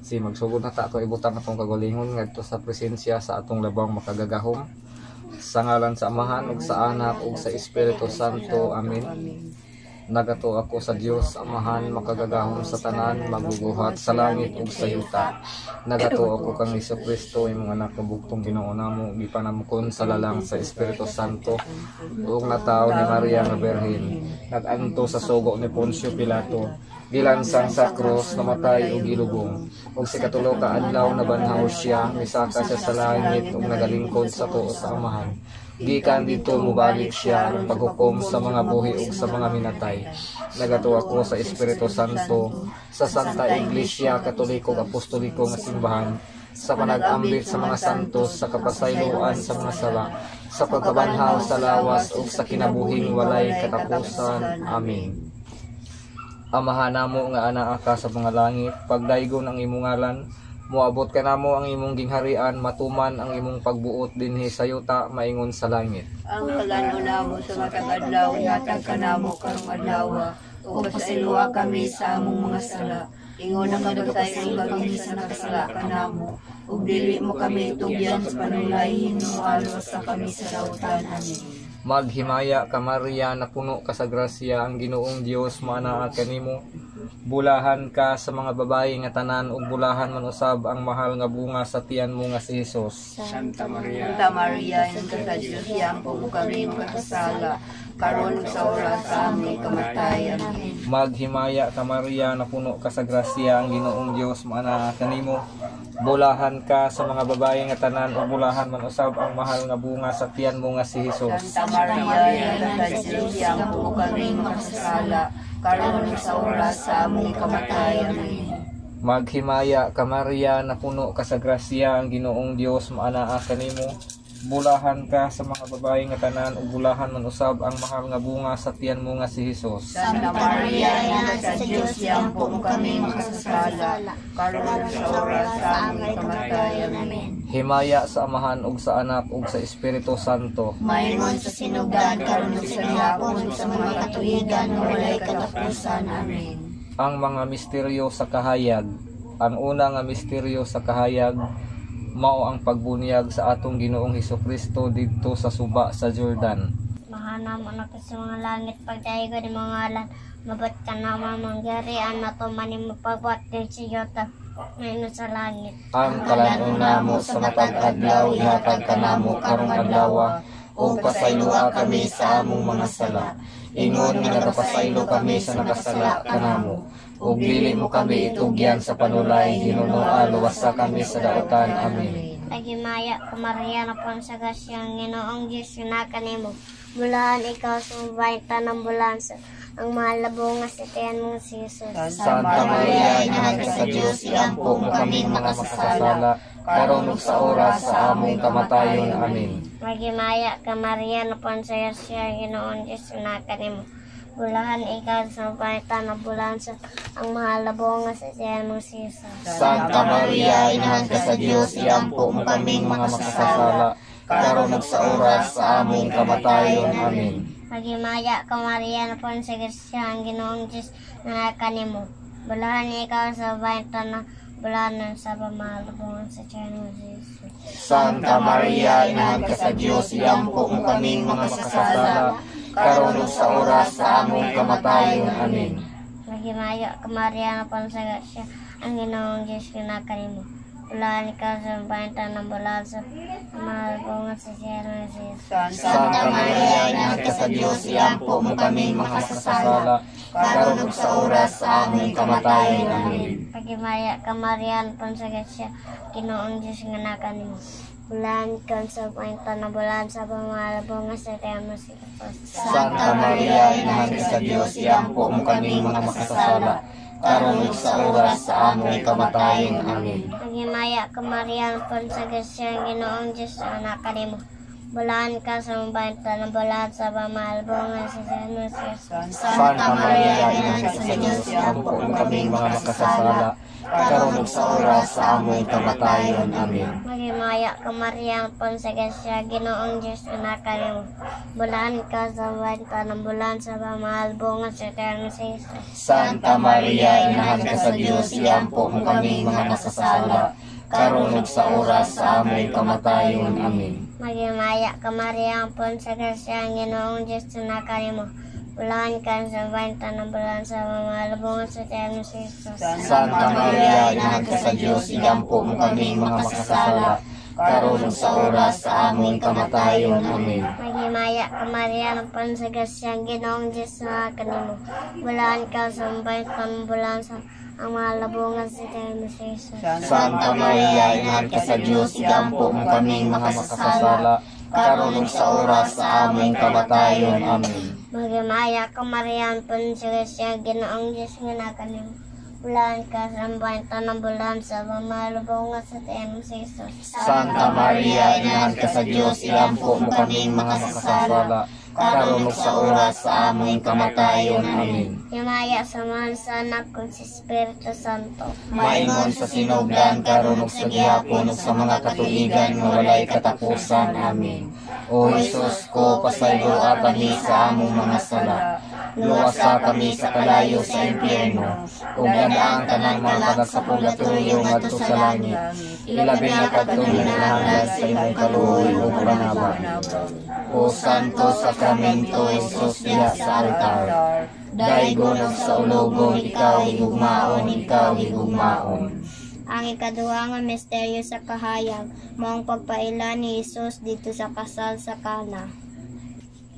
Si magsugod na ta ako ibutang atong kagalingon ngadto sa presensya sa atong labang makagagahom. Sa ngalan sa Amahan ug sa Anak ug sa Espiritu Santo. Amen. Nagato ako sa Dios Amahan makagagahom sa tanan magbubuhat sa langit ug sa yuta. Nagato ako kang Jesucristo imong anak nga bugtong Ginoo namo gipanamkon sa lalang sa Espiritu Santo ug natawo ni Maria nga Berhen. Naganto sa sugo ni Poncio Pilato. Gilansang sa krus, namatay ug gilubong. Ug sa katulo ka adlaw nabanhaw siya, misaka siya sa langit ug nagalingkod sa tuo sa Amahan. Gikan dito mubalik siya ang paghukom sa mga buhi ug sa mga minatay. Nagato ako sa Espiritu Santo, sa Santa Iglesia Katoliko ug Apostoliko nga simbahan, sa panag-ambit sa mga santos, sa kapasayloan sa mga sala, sa pagkabanhaw sa lawas ug sa kinabuhing walay katapusan. Amen. Amahan namo nga anaa ka sa mga langit, pagdaygon ang imong ngalan, moabot ka namo ang imong gingharian, matuman ang imong pagbuot dinhi sa yuta maingon sa langit. Ang kalano namo sa matag adlaw, yatag ka namo karong adlaw, o pasayloa kami sa among mga sala. Ingon ang kadagsayon kami sa nakasala ka namo, ug dili mo kami tugyan sa panulay, hinualo sa kami sa dautan. Amen. Maghimaya ka Maria na puno ka sa grasya, ang Ginoong Dios maanaa kanimo. Bulahan ka sa mga babayi nga tanan ug bulahan man usab ang mahal nga bunga sa tiyan mo nga si Hesus. Santa Maria, ina sa Dios, yampo mo kami makasala, karon sa oras sa aming kamatayan. Amen. Maghimaya ka Maria na puno ka sa grasya, ang Ginoong Dios maanaa kanimo. Bulahan ka sa mga babayi nga tanan ug bulahan man usab ang mahal nga bunga sa tiyan mo nga si Hesus. Santa Maria, ina sa Dios, yampo mo kami makasala, karon sa oras sa aming kamatayan. Amen. Maghimaya ka Maria na puno ka sa grasya, ang Ginoong Dios maanaa kanimo. Bulahan ka sa mga babayi nga tanan ug bulahan man usab ang mahal nga bunga sa tiyan mo nga si Hesus. Santa Maria, ina sa Dios, yampo mo kami makasala, karon sa oras sa aming kamatayan. Amen. Himaya sa Amahan ug sa Anak ug sa Espiritu Santo. Maingon sa sinugdan karon sa gihapon sa mga katuigan nga walay katapusan. Amen. Ang mga misteryo sa kahayag. Ang una nga misteryo sa kahayag mao ang pagbunyag sa atong Ginoong Hesukristo didto sa suba sa Jordan. Mahanam anak sa mga langit pagdaygo ni mga alan, mabat ka na mamangyarian na to maning mapagbuat din si Yota ngayon sa langit. Ang kalanon namo sa matag adlaw ihatag ka namo karong adlaw ug pasayloa kami sa among mga sala. Ingon nga nagapasaylo kami sa nakasala kanamo. Ug dili mo kami itugyan sa panulay, hinunoa luwasa kami sa dautan. Amen. Naghimaya ka Maria na pon sa gasyang Ginoong Diyos na kanimo. Bulahan ikaw sa mabayang tanang bulansa, ang mahal na bunga sa tiyan mong si Jesus. Santa Maria, ina sa Dios, iampo mo kaming mga makasasala, karon ug sa oras sa among kamatayon. Amen. Maghimaya ka Maria na pon sa gasyang Ginoong Diyos na kanimo. Bulahan ikaw sa mabayang tanang bulansa, ang mahal na bunga sa tiyan mong si Jesus. Santa Maria, ina sa Dios, iampo mo kaming mga makasasala, karon ug sa oras sa among kamatayon. Amen. Maghimaya ka Maria na pon sa gasyang Ginoong Diyos na kanimo. Bulahan ikaw sa mabayang tanang bulanan sa pamalabungan sa tiyan mo si Jesus. Santa Maria, ina sa Dios, iampo mo kaming mga makasasala, karon ug sa oras sa among kamatayon. Amen. Maghimaya ka Maria na pon sa gasyang ang Ginoong Diyos na kanimo. Bulahan ikaw sa mabayang tanang bulanan sa pamalabungan sa tiyan mo si Jesus. Santa Maria, ina sa Dios, iampo mo kaming mga makasasala, karon ug sa oras sa among kamatayon. Amen. Maghimaya ka Maria na pon sa gasyang Ginoong Diyos na kanimo. Bulahan ikaw sa mabayang tanang bulanan sa pamalabungan sa tiyan mo si Jesus. Santa Maria, ina sa Dios, iampo mo kaming mga makasasala, karon ug sa oras sa among kamatayon. Amen. Maghimaya ka Maria na pon sa gasyang Ginoong Diyos na kanimo. Bulahan ka sa mabayang tanang bulanan sa pamalabungan sa tiyan mo si Jesus. Santa Maria, ina sa Dios, iampo mo kaming mga makasasala, karon ug sa oras sa among kamatayon. Amen. Maghimaya ka Maria, pon sa grasya, Ginoong Diyos anak kanimo. Bulahan ka sa banta ng bulan sa pamahal bunga sa eterno sa Jesus. Santa Maria, inahan ka sa Dios, iampo mo kaming mga nakasasala, karon ug sa oras sa among kamatayon. Amen. Maghimaya ka Maria, pon sa grasya, Ginoong Diyos anak kanimo. Bulahan ka sa banta ng bulan sa pamahal bunga sa eterno sa Jesus. Santa Maria, inahan ka sa Dios, iampo mo kaming mga makasasala, karon ug sa oras sa among kamatayon. Amen. Maghimaya ka Maria, pon sa grasya, Ginoong Diyos anak kanimo. Bulahan ka sa banta ng bulan sa ang malabungan sa eterno sa Jesus. Santa Maria, inahan ka sa Dios, iampo mo kaming mga makasasala, karon ug sa oras sa among kamatayon. Amen. Maghimaya ka Maria, pon sa grasya, Ginoong Diyos anak kanimo. Bulahan ka sa banta ng bulan sa malabungan sa eterno sa Jesus. Santa Maria, inahan ka sa Dios, iampo mo kaming mga makasasala, karon ug sa oras sa among kamatayon. Amen. Himaya sa mahal sa anak kong si Espiritu Santo. Maingon sa sinugdan, karon ug sa gihapon ug sa mga katuigan nga walay katapusan. Amen. O Jesus ko, pasaylo kami sa among mga sala, luwasa kami sa kalayo sa impyerno, ug ganaang tanang mga sa purgatorio ngadto sa langit. Ilabi na kadtong hinahanglan sa imong kaluoy ug panawan. O Santo Sakramento, Jesus diha sa altar, daigon ug sa ulobong ikaw higugmaon, ikaw higugmaon. Ang ikaduha nga misteryo sa kahayag, maong pagpaila ni Jesus dito sa kasal sa Kana.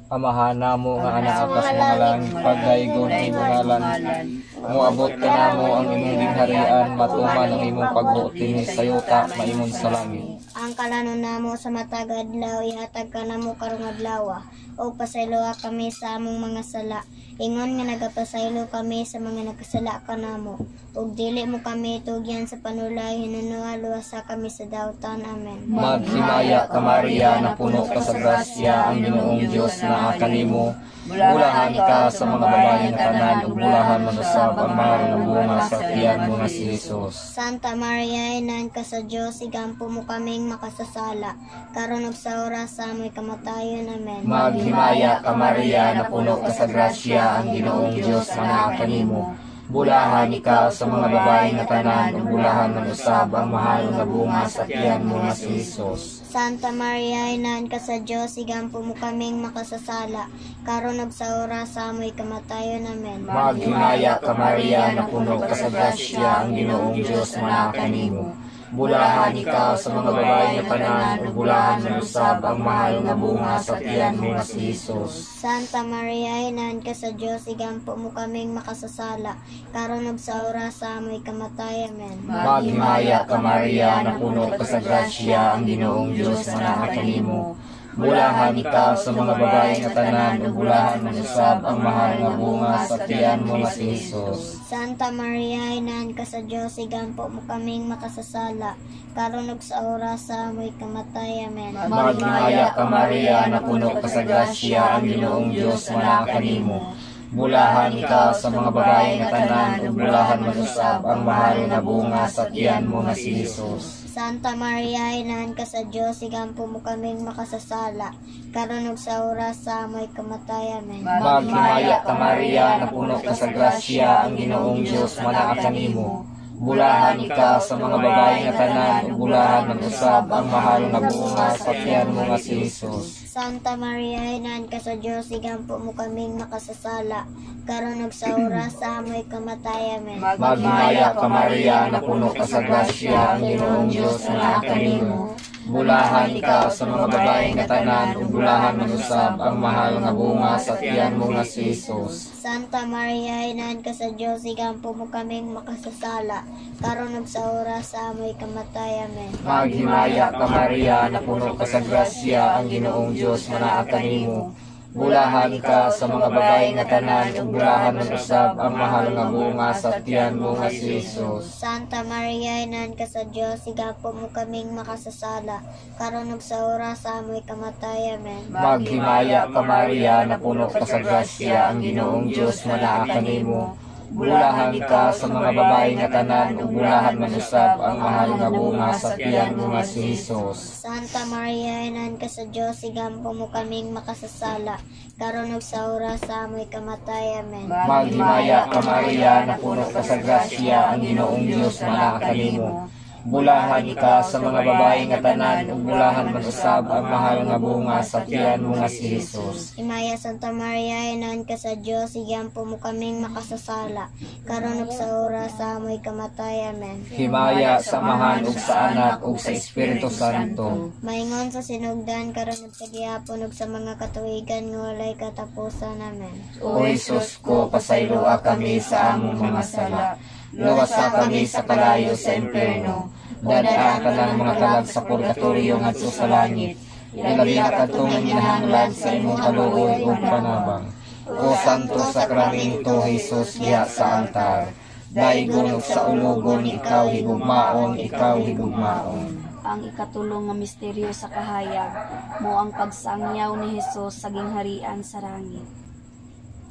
Amahan namo nga anak ka sa mga langit, pagdaigon ang imong ngalan, moabot ka namo ang imong gingharian, matuman ang imong pagbuoti ni sayuta maimon sa langit. Ang kalanon namo sa matag adlaw, ihatag ka namo karong adlaw, o pasayloa kami sa among mga sala. Ingon nga nagapasaylo kami sa mga nagkasala ka namo, ug dili mo kami tugyan sa panulay, hinunuha luwasa kami sa dautan. Amen. Maghimaya ka Maria, na puno ka sa grasya, ang Ginoong Dios na kanimo. Bulahan ka sa mga babae nga tanan, ug bulahan manusab ang mahal nga bunga sa tiyan mo nga si Jesus. Santa Maria, inahan ka sa Dios, igampo mo kaming makasasala, karon ug sa oras sa amoy kamatayon. Amen. Maghimaya ka Maria, na puno ka sa grasya, ang Ginoong Dios na kanimo. Bulahan ikaw sa mga babae nga tanan, ug bulahan manusab ang mahal nga bunga sa tiyan mo nga si Jesus. Santa Maria, inahan ka sa Dios, igampo mo kaming makasasala, karon ug sa oras sa amoy kamatayon. Amen. Maghimaya ka Maria, na puno ka sa grasya, ang Ginoong Dios na kanimo. Bulahan ikaw sa mga babae nga tanan, ug bulahan manusab ang mahal nga bunga sa tiyan mo nga si Jesus. Santa Maria, inahan ka sa Dios, igampo mo kaming makasasala, karon ug sa oras sa amoy kamatay. Amen. Maghimaya ka Maria, na puno ka sa grasya, ang Ginoong Dios na kanimo. Bulahan ikaw sa mga babae nga tanan, ug bulahan manusab ang mahal nga bunga sa tiyan mo nga si Jesus. Santa Maria, inahan ka sa Dios, igampo mo kaming makasasala, karon ug sa oras sa amoy kamatay. Amen. Maghimaya ka Maria, na puno ka sa grasya, ang Ginoong Dios na kanimo. Bulahan ikaw sa mga babae nga tanan, ug bulahan manusab ang mahal nga bunga sa tiyan mo nga si Jesus. Santa Maria, inahan ka sa Dios, igampo mo kaming makasasala, karon ug sa oras sa amoy kamatay. Amen. Maghimaya ka Maria, na puno ka sa grasya, ang Ginoong Dios na kanimo. Bulahan ikaw sa mga babae nga tanan, ug bulahan manusab ang mahal nga bunga sa tiyan mo nga si Jesus. Santa Maria, inahan ka sa Dios, igampo mo kaming makasasala, karon ug sa oras sa amoy kamatay. Amen. Maghimaya ka Maria, na puno ka sa grasya, ang Ginoong Dios na kanimo. Bulahan ikaw sa mga babae nga tanan, ug bulahan manusab ang mahal nga bunga sa tiyan mo nga si Jesus. Santa Maria, inahan ka sa Dios, igampo mo kaming makasasala, karon ug sa oras sa amoy kamatay. Amen. Maghimaya ka Maria, na puno ka sa grasya, ang Ginoong Dios na kanimo. Bulahan ka sa mga babae nga tanan, ug bulahan manusab ang mahal nga bunga sa tiyan mo nga si Jesus. Santa Maria, inahan ka sa Dios, igampo mo kaming makasasala, karon ug sa oras sa amoy kamatay. Amen. Maghimaya ka Maria, na puno ka sa grasya, ang Ginoong Dios na kanimo. Bulahan ka sa mga babae nga tanan, ug bulahan man usab ang mahal nga bunga sa tiyan mo nga si Jesus. Santa Maria, inahan ka sa Diyos, igampo mo kaming makasasala, karon ug sa oras sa amoy kamatay. Amen. Maghimaya ka Maria, na puno ka sa grasya, ang Ginoong Dios manaa kanimo. Bulahan ka sa mga babae nga tanan, ug bulahan man usab ang mahal nga bunga sa tiyan mo nga si Jesus. Himaya Santa Maria, inahan ka sa Diyos, igampo mo kaming makasasala, karon ug sa oras sa amoy kamatay. Amen. Himaya sa Amahan ug sa Anak ug sa Espiritu Santo. Maingon sa sinugdan, karon ug sa gihapon ug sa mga katuigan nga walay katapusan. Amen. O Jesus ko, pasayloa kami sa among mga sala. Luwasa kami sa kalayo sa impierno. Dadaan ka ng mga kalag sa purgatorio ngadto sa langit. Ilabi na kadtong ginahanglan sa imong kaluoy ug panabang. O Santo Sakramento Jesus, diha sa altar. Daigon ug sa ulogon, ikaw higugmaon, ikaw higugmaon. Ang ikatulong nga misteryo sa kahayag, mo ang pagsangyaw ni Hesus sa gingharian sa langit.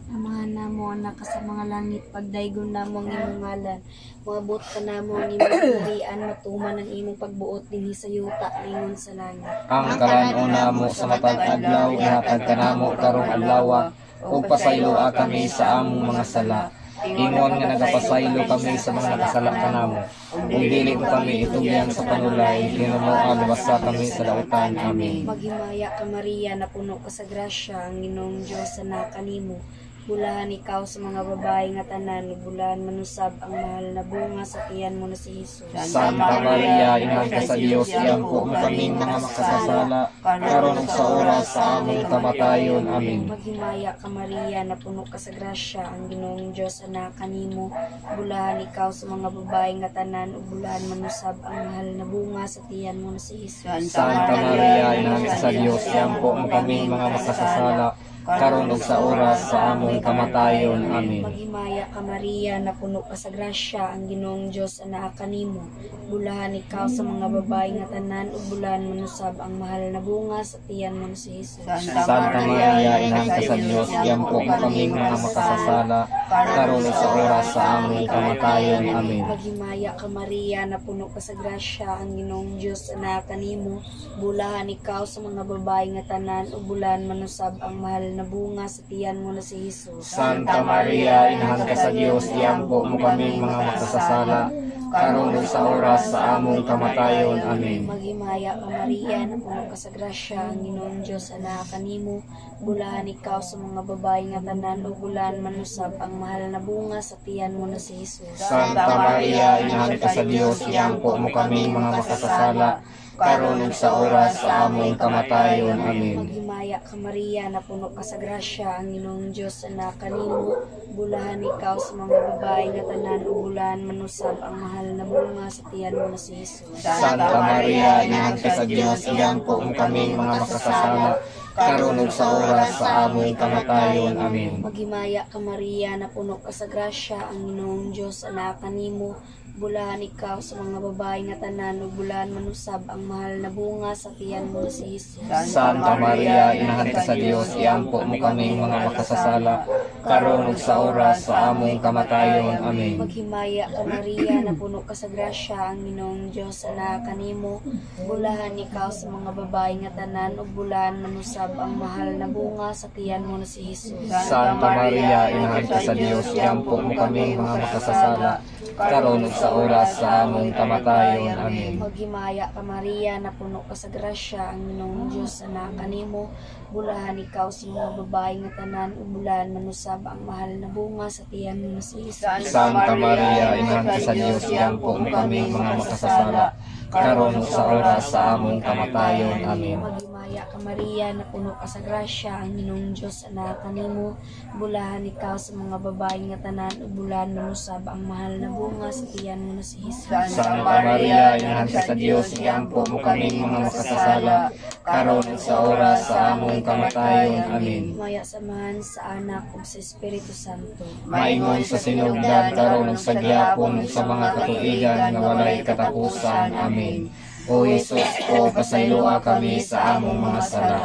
Amahan na mo anak ka sa mga langit, pagdaygon na mo ang imong ngalan. Moabot ka na mo ang imong gingharian, matuman ang imong pagbuot dinhi sa yuta ingon sa langit. Ang karan-una mo sa matag adlaw, ihatag ka namo karong adlaw, ug pasayloa kami sa among mga sala. Ingon nga nagapasaylo kami sa mga nakasala kanamo. Ug dili mo kami itugyan sa panulay, hinumoan basta kami sa lautan. Amen. Maghimaya ka Maria, na puno ka sa grasya, ang Ginoong Dios anak kanimo. Bulahan ikaw sa mga babae nga tanan, bulahan manusab ang mahal na bunga sa tiyan mo na si Jesus. Santa Maria, inahan ka sa Dios, iampo mo kaming mga makasasala, karon ug sa oras sa among kamatayon. Amen. Maghimaya ka Maria, na puno ka sa grasya, ang Ginoong Dios anak kanimo. Bulahan ikaw sa mga babae nga tanan, ug bulahan manusab ang mahal na bunga sa tiyan mo na si Jesus. Santa Maria, inahan ka sa Dios, iampo mo kaming mga makasasala, karon ug sa oras sa among kamatayon. Amen. Maghimaya ka Maria, na puno ka sa grasya, ang Ginoong Dios anak kanimo. Bulahan ikaw sa mga babae nga tanan, ug bulahan manusab ang mahal na bunga sa tiyan mo na si Jesus. Santa Maria, inahan ka sa Dios, iampo mo kaming mga makasasala, karon ug sa oras sa among kamatayon. Amen. Maghimaya ka Maria, na puno ka sa grasya, ang Ginoong Dios anak kanimo. Bulahan ikaw sa mga babae nga tanan, ug bulahan manusab ang mahal na bunga sa tiyan mo na si Jesus. Santa Maria, inahan ka sa Dios, iampo mo kaming mga makasasala, karon ug sa oras sa among kamatayon. Amen. Maghimaya ka Maria, na puno ka sa grasya, ang Ginoong Dios anak kanimo. Bulahan ikaw sa mga babae nga tanan, ug bulahan manusab ang mahal na bunga sa tiyan mo na si Jesus. Santa Maria, inahan ka sa Dios, iampo mo kaming mga makasasala, karon ug sa oras sa among kamatayon. Amen. Maghimaya ka Maria, na puno ka sa grasya, ang Ginoong Dios anak kanimo. Bulahan ikaw sa mga babae nga tanan, ug bulahan manusab ang mahal na bunga sa tiyan mo na si Jesus. Santa Maria, inahan ka sa Dios, iampo mo kaming mga makasasala, karon ug sa oras sa among kamatayon. Amen. Maghimaya ka Maria, na puno ka sa grasya, ang Ginoong Dios anak kanimo. Bulahan ikaw sa mga babae nga tanan, ug bulahan manusab ang mahal na bunga sa tiyan mo na si Jesus. Santa Maria, inahan ka sa Dios, iampo mo kaming mga makasasala, karon ug sa oras sa among kamatayon. Amen. Maghimaya ka Maria, na puno ka sa grasya, ang Ginoong Dios anak kanimo. Bulahan ikaw sa mga babae nga tanan, ug bulahan manusab ang mahal na bunga sa tiyan mo na si Jesus. Santa Maria, inahan ka sa Dios, iampo mo kaming mga makasasala, karon ug sa oras sa among kamatayon. Amen. Maghimaya ka Maria, na puno ka sa grasya, ang Ginoong Dios anak kanimo. Bulahan ikaw sa mga babae nga tanan, ug bulahan manusab ang mahal na bunga sa tiyan mo na si Jesus. Santa Maria, inahan ka sa Dios, iampo mo kaming mga makasasala, karon ug sa oras sa among kamatayon. Amen. Maghimaya ka Maria, na puno ka sa grasya, ang Ginoong Dios anak kanimo. Bulahan ikaw sa mga babae nga tanan, ug bulahan manusab ang mahal na bunga sa tiyan mo na si Jesus. Santa Maria, inahan ka sa Dios, iampo mo kaming mga makasasala, karon ug sa oras sa among kamatayon. Amen. Maya samahan sa anak ug sa Espiritu Santo. Maingon sa sinugdan, karon ug sa gihapon ug sa mga katuigan nga walay katapusan. Amen. O Jesus ko, pasayloa kami sa among mga sala.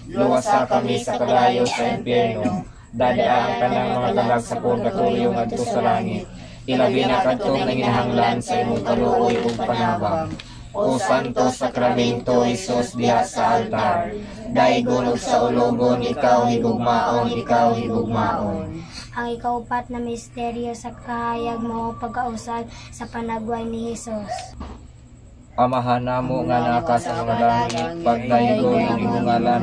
Luwasa kami sa kalayo sa impierno. dadaan ka ng mga kalag sa purgatorio ngadto sa langit. Ilabi na kadtong nanginahanglan sa imong kaluoy ug panabang. O Santo Sakramento Hesus diha sa altar, daygon ug sa ulogon ikaw higugmaon, ikaw higugmaon. Ang ikaupat na misteryo sa kahayag mao pagkausad sa panagway ni Hesus. Amahan namo nga naka sa mga langit, pagdaygon ang imong ngalan.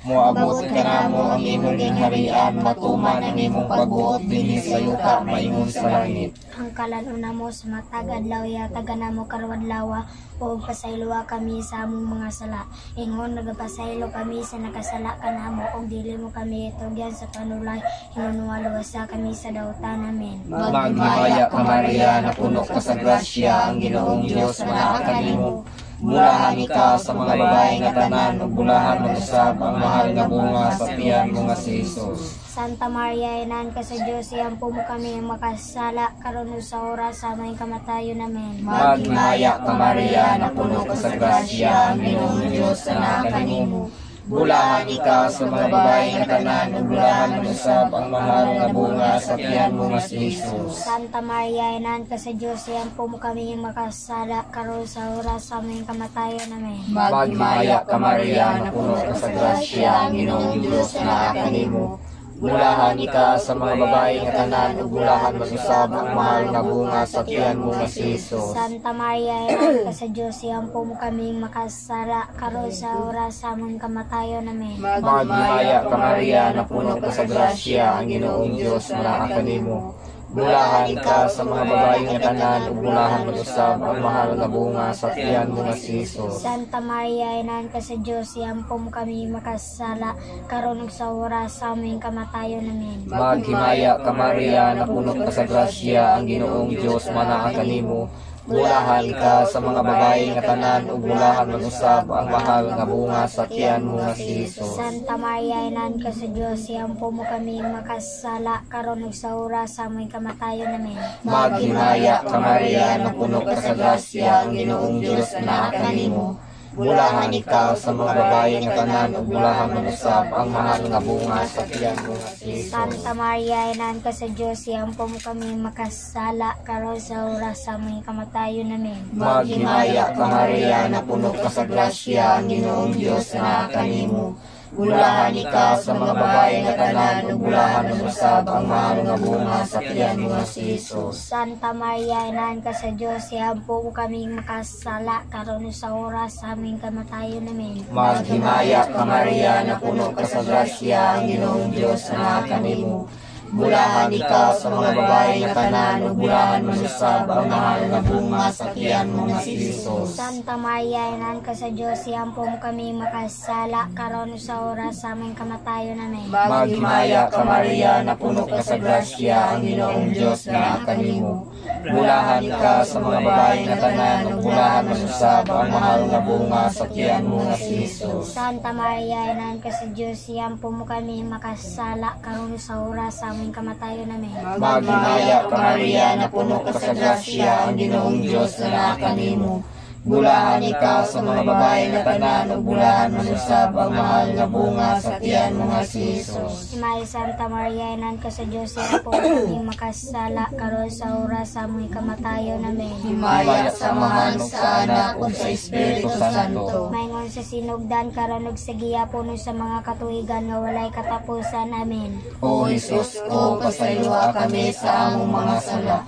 Moabot ka namo ang imong gingharian, matuman ang imong pagbuot dinhi sa yuta maingon sa langit. Ang kalano mo sa matag adlaw yataga namo karon adlaw ug pasayloa kami sa among mga sala. Ingon nagapasaylo kami sa nakasala kanamo ug dili mo kami itugyan sa panulay. Ingon waluwasa kami sa dautan namin. Maghimaya ka Maria, napuno ka sa grasya, ang Ginoong Dios manaa kanimo. Bulahan ka sa mga babae nga tanan ug bulahan mo usab ang mahal nga bunga sa tiyan mo nga si Hesus. Santa Maria, Inan ka sa Diyos, iyampo mo kami makasala karon sa oras sa aming kamatayon namin. Maghimaya ka Maria, napuno ka sa grasya, ang Ginoong Dios manaa kanimo. Bulahan ka sa mga babae nga tanan ug bulahan mo usab ang mahal nga bunga sa tiyan mo nga si Hesus. Santa Maria, Inan ka sa Diyos, iyampo mo kami makasala karon sa oras sa aming kamatayon namin. Maghimaya ka Maria, napuno ka sa grasya, ang Ginoong Dios manaa kanimo. Bulahan ka sa mga babae nga tanan ug bulahan mo usab ang mahal nga bunga sa tiyan mo nga si Hesus. Santa Maria, Inan ka sa Diyos, iyampo mo kami makasala karon sa oras sa aming kamatayon namin. Maghimaya ka Maria, napuno ka sa grasya, ang Ginoong Dios manaa kanimo. Bulahan ka sa mga babae nga tanan ug bulahan mo usab ang mahal nga bunga sa tiyan mo nga si Hesus. Santa Maria, Inan ka sa Diyos, iyampo mo kami makasala karon ug sa oras sa aming kamatayon namin. Maghimaya ka Maria, napuno ka sa grasya, ang Ginoong Dios manaa kanimo. Bulahan ka sa mga babae nga tanan ug bulahan mo usab ang mahal nga bunga sa tiyan mo nga si Hesus. Santa Maria, Inan ka sa Diyos, iyampo mo kami makasala karon ug sa oras sa aming kamatayon namin. Maghimaya ka Maria, napuno ka sa grasya, ang Ginoong Dios manaa kanimo. Bulahan ka sa mga babae nga tanan ug bulahan mo usab ang mahal nga bunga sa tiyan mo nga si Hesus. Santa Maria, Inan ka sa Diyos, iyampo mo kami makasala karon sa oras sa aming kamatayon namin. Maghimaya ka Maria, napuno ka sa grasya, ang Ginoong Dios manaa kanimo. Bulahan ka sa mga babae nga tanan ug bulahan mo usab ang mahal nga bunga sa tiyan mo nga si Hesus. Santa Maria, Inan ka sa Diyos, iyampo mo kami makasala karon sa oras sa aming kamatayon namin. Maghimaya ka Maria, napuno ka sa grasya, ang Ginoong Dios manaa kanimo. Bulahan ka sa mga babae nga tanan ug bulahan mo usab ang mahal nga bunga sa tiyan mo nga si Hesus. Santa Maria, Inan ka sa Diyos, iyampo mo kami makasala karon sa oras sa aming kamatayon namin. Maghimaya ka Maria, napuno ka sa grasya, ang Ginoong Dios manaa kanimo. Bulahan ka sa mga babae nga tanan ug bulahan mo usab ang mahal nga bunga sa tiyan mo nga si Hesus. Santa Maria, Inan ka sa Diyos, iyampo mo kami makasala karon sa oras sa aming kamatayon namin. Maghimaya ka Maria, napuno ka sa grasya, ang Ginoong Dios manaa kanimo. Bulahan ka sa mga babae nga tanan ug bulahan mo usab ang mahal nga bunga sa tiyan mo nga si Hesus. Imay Santa Maria, Inan ka sa Diyos, iyampo mo kami makasala karon sa oras sa aming kamatayon namin. Himaya sa Amahan ug sa Anak ug sa Espiritu Santo. Maingon sa sinugdan karon ug sa giyapono sa mga katuigan nga walay katapusan. Amen. O Hesus ko, pasayloa kami sa among mga sala.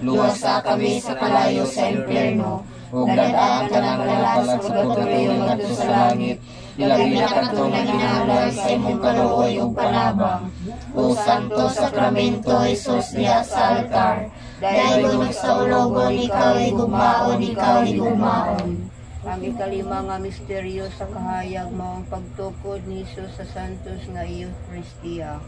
Luwasa kami sa kalayo sa impierno. Ug dadaan ka ng kalapalag sa purgatorio ngadto sa langit. Ilabi na kadtong nanginahanglan sa imong kaluoy ug panabang. O Santo Sakramento Hesus diha sa altar, daygon sa ulogon ikaw higugmaon, ikaw higugmaon. Ang ikalima nga misteryo sa kahayag mao ang pagtukod ni Hesus sa santos nga Eucharistia.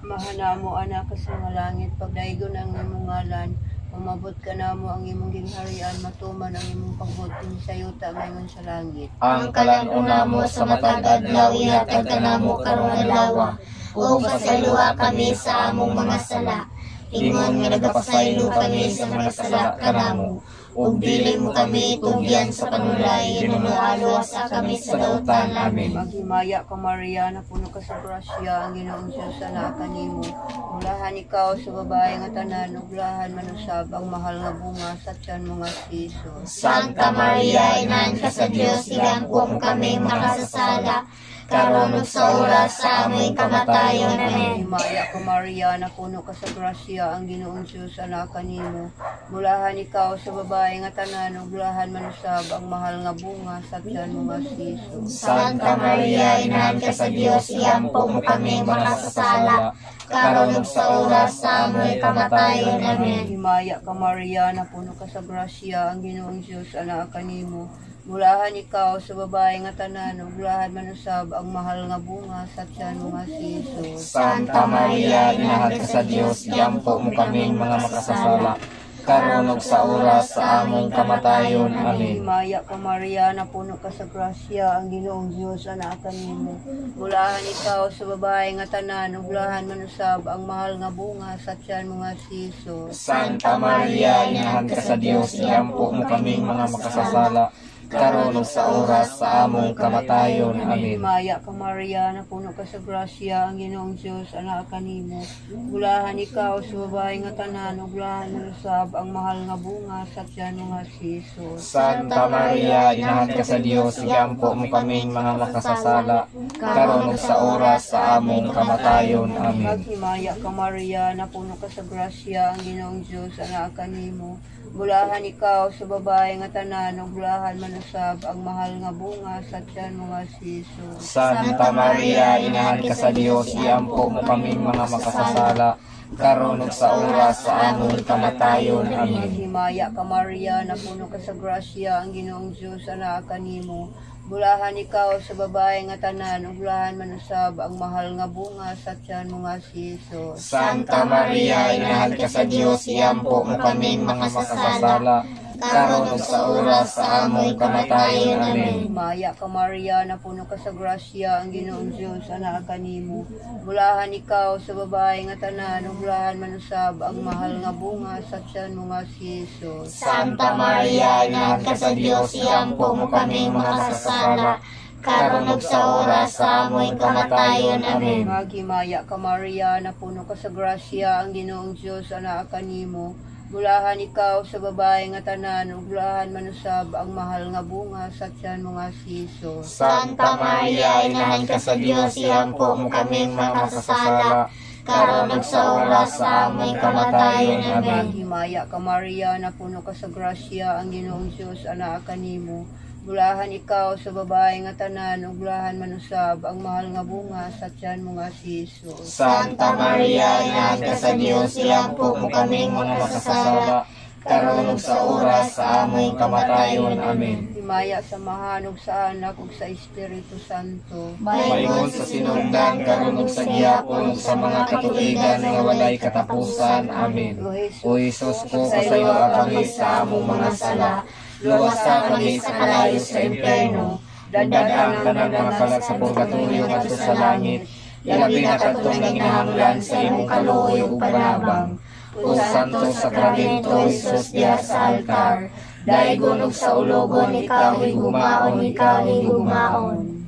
Mahanamo anak ka sa mga langit, pagdaygon ang imong ngalan. Umabot ka namo ang imong gingharian, matuman ang imong pagbutin sa yuta mayngon sa langit. Ang kalan-una mo sa matag adlaw ihatag ka namo karon adlaw. O pasayloa kami sa among mga sala. Ingon nga nagapasaylo kami sa mga sala kanamo. ug dili mo kami tugyan sa panulay, hinunualo sa kami sa dautan. Amen. Maghimaya ka Maria, na puno ka sa grasya, ang Ginoong Diyos anak kanimo. Mulahan ikaw sa babae nga tanan, ug lahan manusab ang mahal nga bunga sa tiyan mo nga si Jesus. Santa Maria, Inahan ka sa Dios, igampo mo kami makasasala, karon ug sa oras sa aming kamatayon. Amen. Maghimaya ka Maria, na puno ka sa grasya, ang Ginoong Diyos anak kanimo. Mulahan ikaw sa babae nga tanan, ug lahan manusab ang mahal nga bunga sa tiyan mo nga si Jesus. Santa Maria, Inahan ka sa Dios, igampo mo kami makasasala, karon ug sa oras sa aming kamatayon. Amen. Himaya ka Maria, na puno ka sa grasya, ang Ginoong Diyos anak kanimo. Mulahan ikaw sa babae nga tanan, ug lahan manusab ang mahal nga bunga sa tiyan mo nga si Jesus. Santa Maria, Inahan ka sa Dios, iampo mo kaming mga makasasala, karon ug sa oras sa among kamatayon. Amen. Himaya ka Maria, na puno ka sa grasya, ang Ginoong Diyos anak kanimo. Mulahan ikaw sa babae nga tanan, ug lahan manusab ang mahal nga bunga sa tiyan mo nga si Jesus. Santa Maria, Inahan ka sa Dios, iampo mo kaming mga makasasala, karon ug sa oras sa among kamatayon. Amen. Himaya ka Maria, na puno ka sa grasya, ang Ginoong Diyos anak kanimo. Mulahan ikaw sa babae nga tanan, ug lahan manusab ang mahal nga bunga sa tiyan mo nga si Jesus. Santa Maria, Inahan ka sa Dios, iampo mo kaming mga makasasala, karon ug sa oras sa among kamatayon. Amen. Maghimaya ka Maria, na puno ka sa grasya, ang Ginoong Diyos anak kanimo. Mulahan ikaw sa babae nga tanan, ug lahan manusab ang mahal nga bunga sa tiyan mo nga si Jesus. Santa Maria, Inahan ka sa Dios, iampo mo kaming mga makasasala, karon ug sa oras sa among kamatayon. Amen. Maghimaya ka Maria, na puno ka sa grasya, ang Ginoong Diyos anak kanimo. Mulahan ikaw sa babae nga tanan, ug lahan manusab ang mahal nga bunga sa tiyan mo nga si Jesus. Santa Maria, Inahan ka sa Dios, iampo mo kaming mga makasasala, karon ug sa oras sa among kamatayon. Amen. Maya ka Maria, na puno ka sa grasya, ang Ginoong Diyos anak kanimo. Mulahan ikaw sa babae nga tanan, ug lahan manusab ang mahal nga bunga sa tiyan mo nga si Jesus. Santa Maria, Inahan ka sa Dios, iampo mo kaming makasasala, karon ug sa oras sa among kamatayon. Amen. Maghimaya ka Maria, na puno ka sa grasya, ang Ginoong Diyos anak kanimo. Mulahan ikaw sa babae nga tanan, ug lahan manusab ang mahal nga bunga sa tiyan mo nga si Jesus. Santa Maria, Inahan ka sa Dios, iampo mo kaming makasasala, karon ug sa oras sa among kamatayon. Amen. Himaya ka Maria, na puno ka sa grasya, ang Ginoong Diyos anak kanimo. Mulahan ikaw sa babae nga tanan, ug lahan manusab ang mahal nga bunga sa tiyan mo nga si Jesus. Santa Maria, Inahan ka sa Dios, iampo mo kaming mga makasasala, karon ug sa oras sa among kamatayon. Amen. Himaya sa Mahan ug sa Anak ug sa Espiritu Santo. Maingon sa sinugdan, karon ug sa gihapon ug sa mga katuigan nga walay katapusan. Amen. O Jesus ko, pasayo kami sa among mga sala, luwasan kami sa kalayo sa impyerno, dadaan ka ng mga kalag sa purgatorio ngadto sa langit, ilabi na kadtong nanginahanglan sa imong kaluoy ug panabang. O Santo Sakramento, Jesus diha sa altar, daigon ug sa ulogon ikaw higumaon, ikaw higumaon.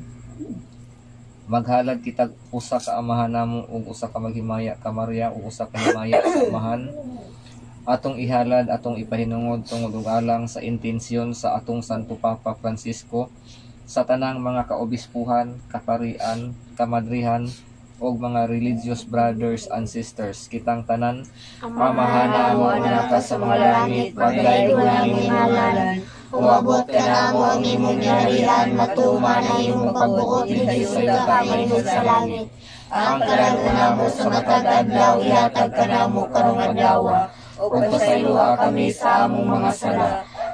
Maghalad kitag usa ka amahan namo ug usa ka maghimaya ka Maria ug usa ka himaya sa amahan. Atong ihalad, atong ipahinungod tungod ug alang sa intensyon sa atong Santo Papa Francisco, sa tanang mga kaobispuhan, kaparian, kamadrihan, og mga religious brothers and sisters, kitang tanan, amahana mo anak sa mga langit, pagdaygon ang imong ngalan, umabot ka namo ang imong yarihan, matuman ang imong pagbuot dinhi sa kamay sa langit. Ang kalaguna mo sa matag adlaw, ihatag ka namo karong adlaw, o pasayloha kami sa among mga sala.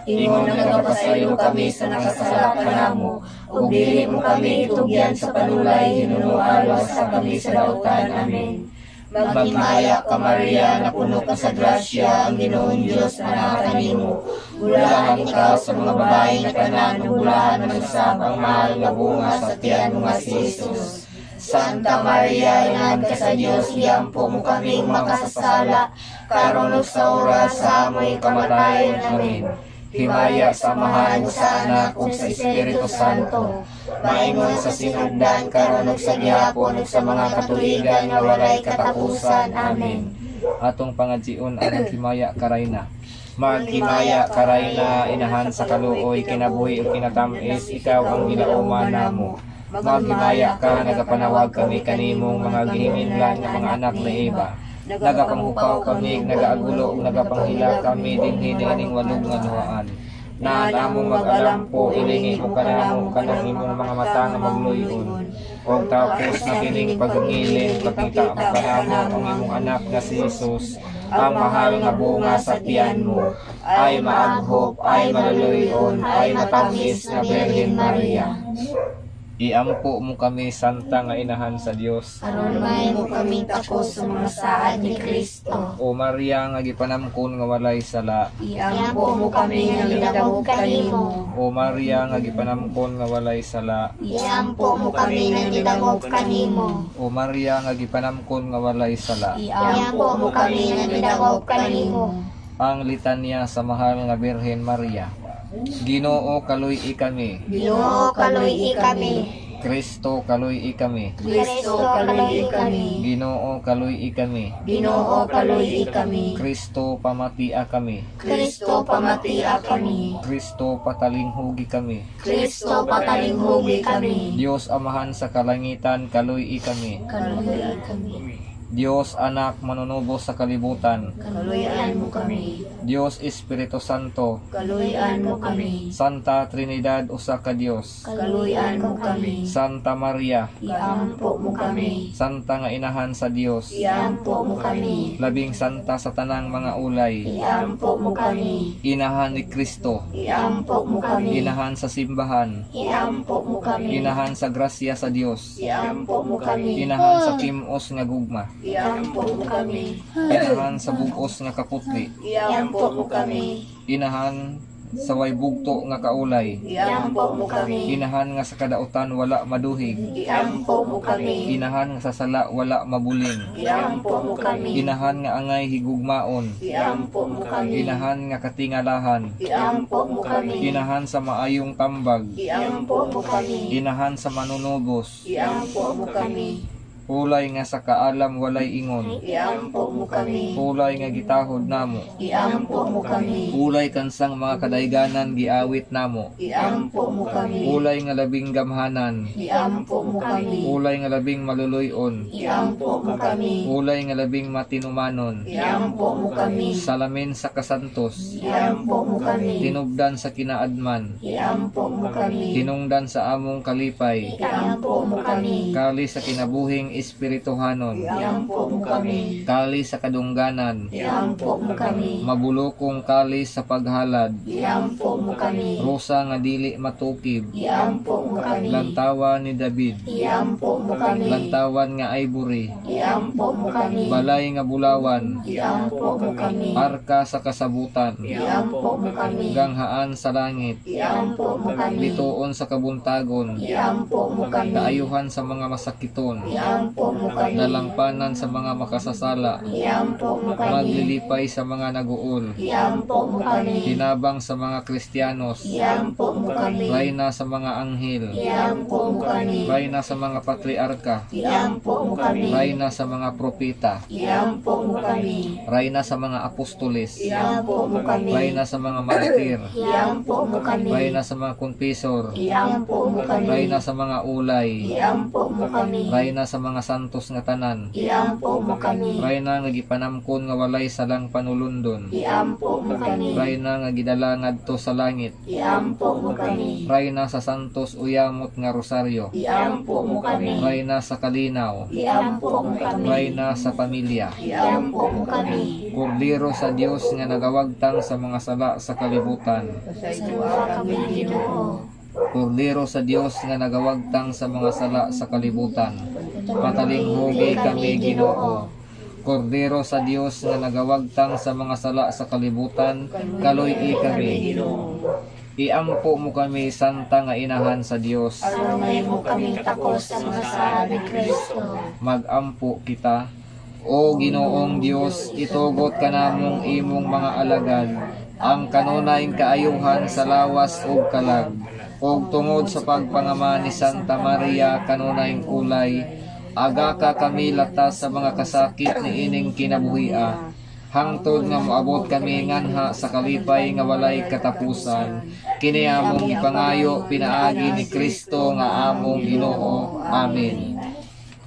Ingon na nagapasaylo kami sa nakasala ka namo, ug dili mo kami itugyan sa panulay, hinunualo sa kami sa dautan. Amen. Maghimaya ka Maria, na puno ka sa grasya, ang Ginoong Diyos anak kanimo. Bulahan ka sa mga babae nga tanan, ug bulahan manusab ang mahal nga bunga sa tiyan mo nga si Jesus. Santa Maria, Inahan ka sa Dios, iampo mo kaming makasasala, karon ug sa oras sa among kamatayon. Amen. himaya sa Amahan ug sa Anak ug sa Espiritu Santo, maingon sa sinugdan karon ug sa gihapon ug sa mga katuigan nga walay katapusan. Amen. Atong pangadjion ang himaya karayna. Maghimaya karayna, inahan sa kaluoy, kinabuhi ug kinatamis, ikaw ang ginauman namo. Maghimaya ka, nagapanawag kami kanimong mga gihinginlan nga mga anak na Eva. Nagapanghupaw kami, nagaagulo ug nagapanghila kami dinhi nining walog nga nuhaan. Naan among mag-alampo, ilingi mo kanamo kanang imong mga mata nga magluyon. O tapos na kining pagngilin, pagkita mo kanamo ang imong anak nga si Jesus, ang mahal nga bunga sa tiyan mo, ay maaghop, ay maluluyon, ay matamis na Birhen Maria. Iampo mo kami, Santa nga Inahan sa Dios. Aron mo kami takos sa mga saad ni Kristo. O Maria nga gipanamkon nga walay sala. Iampo mo kami nga gidawog kanimo. O Maria nga gipanamkon nga walay sala. Iampo mo kami nga gidawog kanimo. O Maria nga gipanamkon nga walay sala. Iampo mo kami nga gidawog kanimo. Ang litanya sa mahal nga Birhen Maria. Ginoo kaluy-i kami. Ginoo kaluy-i kami. Kristo kaluy-i kami. Kristo kaluy kami. Ginoo kaluy-i kami. Ginoo kaluy kami. Kristo pamatia kami. Kristo pamatia kami. Kristo patalinghugi kami. Kristo patalinghugi kami. Dios Amahan sa kalangitan kaluy-i kami. Kaluy kami. Dios Anak manunubos sa kalibutan. Kaluyan mo kami. Dios Espiritu Santo. Kaluyan mo kami. Santa Trinidad usa ka Dios. Kaluyan mo kami. Santa Maria. Iampo mo kami. Santa nga Inahan sa Dios. Iampo mo kami. Labing santa sa tanang mga ulay. Iampo mo kami. Inahan ni Kristo. Iampo mo kami. Inahan sa simbahan. Iampo mo kami. Inahan sa grasya sa Dios. Iampo mo kami. Inahan sa kimos nga gugma. Iampo mo kami. Inahan sa bugos nga kaputli. Iampo mo kami. Inahan sa way bugto nga kaulay. Iampo mo kami. Inahan nga sa kadautan wala maduhig. Iampo mo kami. Inahan nga sa sala wala mabuling. Iampo mo kami. Inahan nga angay higugmaon. Iampo mo kami. Inahan nga katingalahan. Iampo mo kami. Inahan sa maayong tambag. Iampo mo kami. Inahan sa manunubos. Iampo mo kami. Hulay nga sa kaalam walay ingon. Iampo mo kami. Hulay nga gitahod namo. Iampo mo kami. Hulay kansang mga kadayganan giawit namo. Iampo mo kami. Hulay nga labing gamhanan. Iampo mo kami. Hulay nga labing maluluyon. Iampo mo kami. Hulay nga labing matinumanon. Iampo mo kami. Salamin sa kasantos. Iampo mo kami. Tinubdan sa kinaadman. Iampo mo kami. Hinungdan sa among kalipay. Iampo mo kami. Kali sa kinabuhing espirituhanon. Iampo mo kami. Kali sa kadungganan. Iampo mo kami. Mabulokong kali sa paghalad. Iampo mo kami. Rosa nga dili matukib. Iampo mo kami. Lantawan ni David. Iampo mo kami. Lantawan nga ivory. Iampo mo kami. Balay nga bulawan. Iampo mo kami. Arka sa kasabutan. Iampo mo kami. Ganghaan sa langit. Iampo mo kami. Bituon sa kabuntagon. Iampo mo kami. Kaayuhan sa mga masakiton. Iampo mo kami. Nalangpanan sa mga makasasala. Iampo mo kami. Maglilipay sa mga naguol. Iampo mo kami. Tinabang sa mga Kristiyanos. Iampo mo kami. Rayna sa mga anghel. Iampo mo kami. Rayna sa mga patriarka. Iampo mo kami. Rayna sa mga propeta. Iampo mo kami. Rayna sa mga apostoles. Iampo mo kami. Rayna sa mga martir. Iampo mo kami. Rayna sa mga konfesor. Iampo mo kami. Rayna sa mga ulay. Iampo mo kami. Rayna sa mga santos nga tanan. Iampo mo kami. Rayna nga gipanamkon nga walay salang panulundon. Iampo mo kami. Rayna nga gidala ngadto sa langit. Iampo mo kami. Rayna sa santos uyamot nga rosaryo. Iampo mo kami. Rayna sa kalinaw. Iampo mo kami. Rayna sa pamilya. Iampo mo kami. Kordero sa Dios nga nagawagtang sa mga sala sa kalibutan. Pasayloa kami, Ginoo. Kordero sa Dios nga nagawagtang sa mga sala sa kalibutan. Patalinghugi kami, Ginoo. Kordero sa Dios nga nagawagtang sa mga sala sa kalibutan, kaluy-i kami. Iampo mo kami, Santa nga Inahan sa Dios. Alungay mo kaming takos sa mga saad ni Kristo. Magampo kita. O Ginoong Dios, itugot ka namong imong mga alagad, ang kanunayng kaayuhan sa lawas ug kalag, ug tungod sa pagpangama ni Santa Maria kanunayng ulay, aga ka kami latas sa mga kasakit ni ining kinabuhia, hangtod nga moabot kami nganha sa kalipay nga walay katapusan. Kini among ipangayo pinaagi ni Kristo nga among Ginoo. Amen.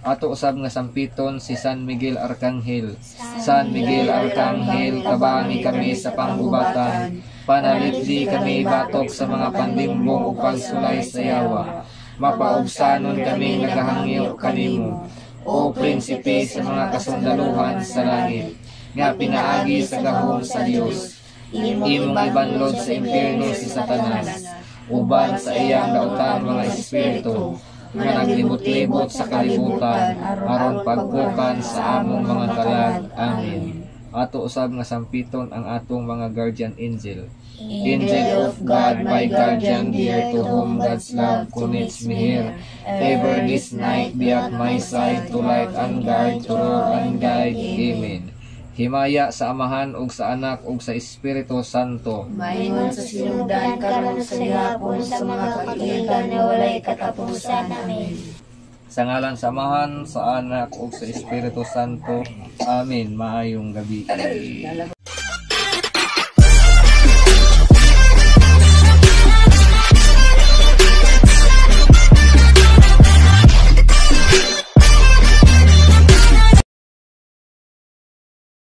Ato usab nga sampiton si San Miguel Arcangel. San Miguel Arcangel, kabangi kami sa panggubatan, panalitdi kami batok sa mga pandimbong ug pagsulay sa yawa. Mapaubsanon kami nagahangyo kanimo, o prinsipe sa mga kasundaluhan sa langit, nga pinaagi sa gahom sa Dios. Imong ibanlod sa impierno si Satanas, uban sa iyang daotang mga espiritu, nga naglibot-libot sa kalibutan, aron pagpukan sa among mga kalag. Amen. Ato usab nga sampiton ang atong mga guardian angel. Angel of God, my guardian dear, to whom God's love commits me here, ever this night be at my side, to light and guide, to rule and guide. Amen. Himaya sa Amahan ug sa Anak ug sa Espiritu Santo. Maingon sa sinugdan karon sa gihapon sa mga katuigan na walay katapusan. Amen. Sa ngalan sa Amahan, sa Anak ug sa Espiritu Santo. Amen. Maayong gabi.